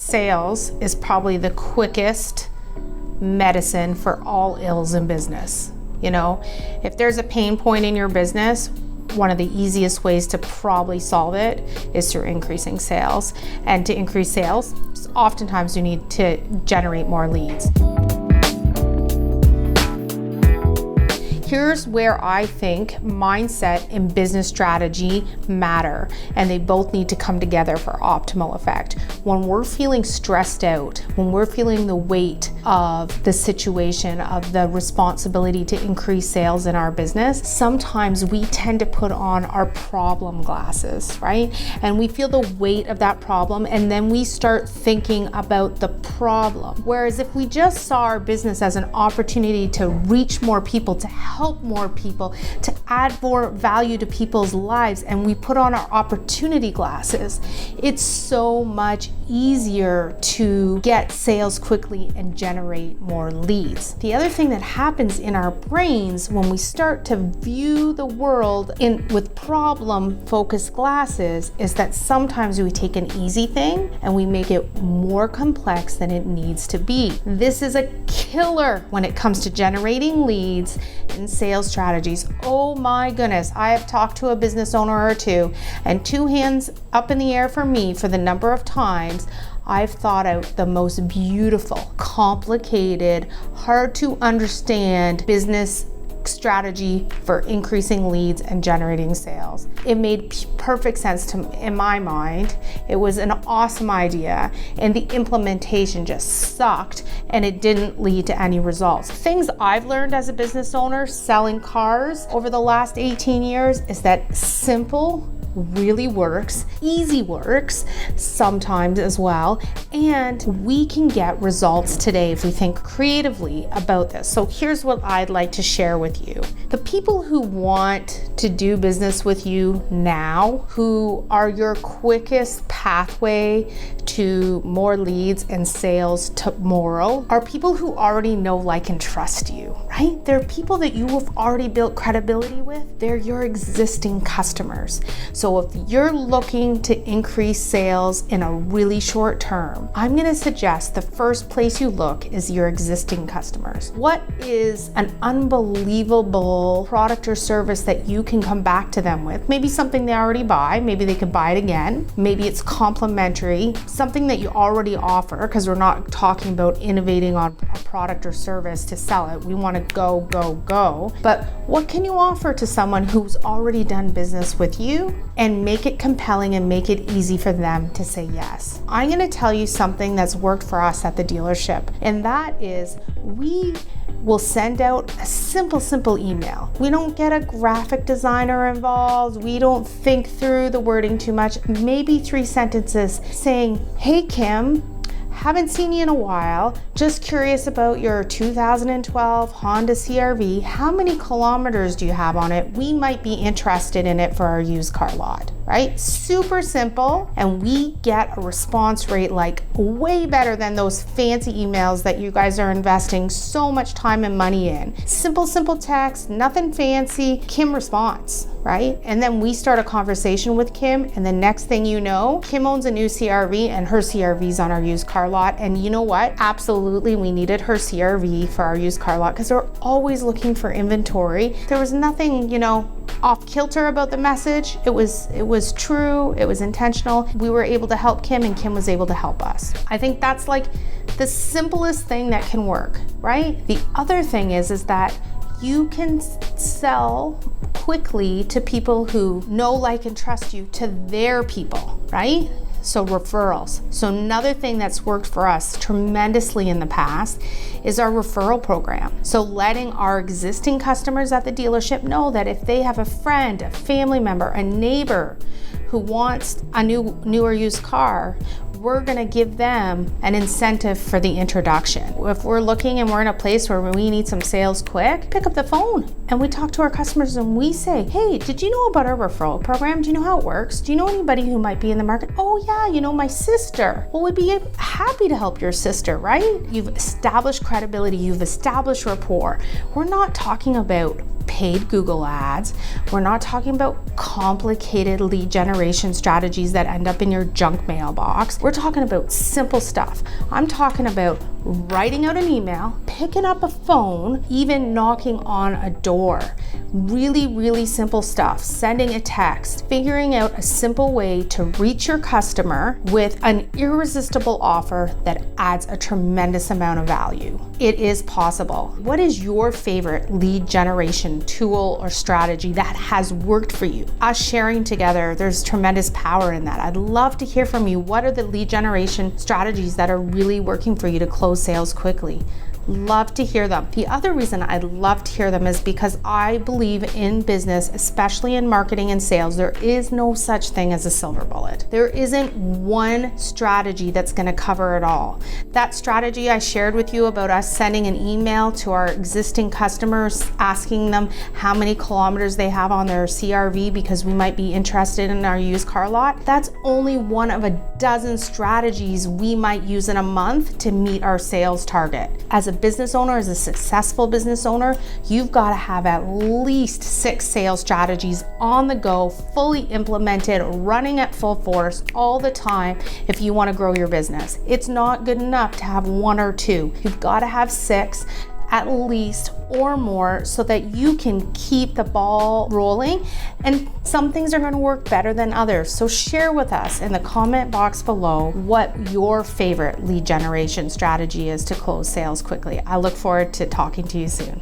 Sales is probably the quickest medicine for all ills in business. You know, if there's a pain point in your business, one of the easiest ways to probably solve it is through increasing sales. And to increase sales, oftentimes you need to generate more leads. Here's where I think mindset and business strategy matter, and they both need to come together for optimal effect. When we're feeling stressed out, when we're feeling the weight of the situation, of the responsibility to increase sales in our business, sometimes we tend to put on our problem glasses, right? And we feel the weight of that problem, and then we start thinking about the problem. Whereas if we just saw our business as an opportunity to reach more people, to help more people, to add more value to people's lives, and we put on our opportunity glasses, it's so much easier to get sales quickly and generate more leads. The other thing that happens in our brains when we start to view the world with problem-focused glasses is that sometimes we take an easy thing and we make it more complex than it needs to be. This is a killer when it comes to generating leads and sales strategies. Oh my goodness, I have talked to a business owner or two, and two hands up in the air for me for the number of times I've thought out the most beautiful, complicated, hard to understand business strategy for increasing leads and generating sales. It made perfect sense in my mind. It was an awesome idea, and the implementation just sucked, and it didn't lead to any results. Things I've learned as a business owner selling cars over the last 18 years is that simple really works, easy works sometimes as well, and we can get results today if we think creatively about this. So here's what I'd like to share with you. The people who want to do business with you now, who are your quickest pathway to more leads and sales tomorrow, are people who already know, like, and trust you, right? They're people that you have already built credibility with. They're your existing customers. So if you're looking to increase sales in a really short term, I'm going to suggest the first place you look is your existing customers. What is an unbelievable product or service that you can come back to them with? Maybe something they already buy, maybe they could buy it again, maybe it's complementary, something that you already offer, because we're not talking about innovating on a product or service to sell it. We want to go. But what can you offer to someone who's already done business with you and make it compelling and make it easy for them to say yes? I'm going to tell you something that's worked for us at the dealership, and that is we will send out a simple email. We don't get a graphic designer involved. We don't think through the wording too much. Maybe 3 sentences saying, "Hey Kim, haven't seen you in a while. Just curious about your 2012 Honda CR-V. How many kilometers do you have on it? We might be interested in it for our used car lot." Right? Super simple, and we get a response rate like way better than those fancy emails that you guys are investing so much time and money in. Simple text, nothing fancy. Kim responds, right? And then we start a conversation with Kim, and the next thing you know, Kim owns a new CR-V, and her CR-V's on our used car lot. And you know what? Absolutely, we needed her CR-V for our used car lot because we're always looking for inventory. There was nothing, off kilter about the message. It was true, it was intentional. We were able to help Kim, and Kim was able to help us. I think that's like the simplest thing that can work, right? The other thing is that you can sell quickly to people who know, like, and trust you, to their people, right? So referrals. So another thing that's worked for us tremendously in the past is our referral program. So letting our existing customers at the dealership know that if they have a friend, a family member, a neighbor who wants a new or used car, we're going to give them an incentive for the introduction. If we're looking and we're in a place where we need some sales quick, pick up the phone and we talk to our customers and we say, "Hey, did you know about our referral program? Do you know how it works? Do you know anybody who might be in the market?" "Oh yeah, my sister." Well, we'd be happy to help your sister, right? You've established credibility, you've established rapport. We're not talking about paid Google ads. We're not talking about complicated lead generation strategies that end up in your junk mailbox. We're talking about simple stuff. I'm talking about writing out an email, picking up a phone, even knocking on a door. Really, really simple stuff. Sending a text, figuring out a simple way to reach your customer with an irresistible offer that adds a tremendous amount of value. It is possible. What is your favorite lead generation tool or strategy that has worked for you? Us sharing together, there's tremendous power in that. I'd love to hear from you. What are the lead generation strategies that are really working for you to close sales quickly? Love to hear them. The other reason I'd love to hear them is because I believe in business, especially in marketing and sales, there is no such thing as a silver bullet. There isn't one strategy that's going to cover it all. That strategy I shared with you about us sending an email to our existing customers, asking them how many kilometers they have on their CRV because we might be interested in our used car lot, that's only one of a dozen strategies we might use in a month to meet our sales target. As a business owner, as a successful business owner, you've got to have at least 6 sales strategies on the go, fully implemented, running at full force all the time if you want to grow your business. It's not good enough to have 1 or 2. You've got to have 6 at least or more so that you can keep the ball rolling, and some things are going to work better than others. So share with us in the comment box below what your favorite lead generation strategy is to close sales quickly. I look forward to talking to you soon.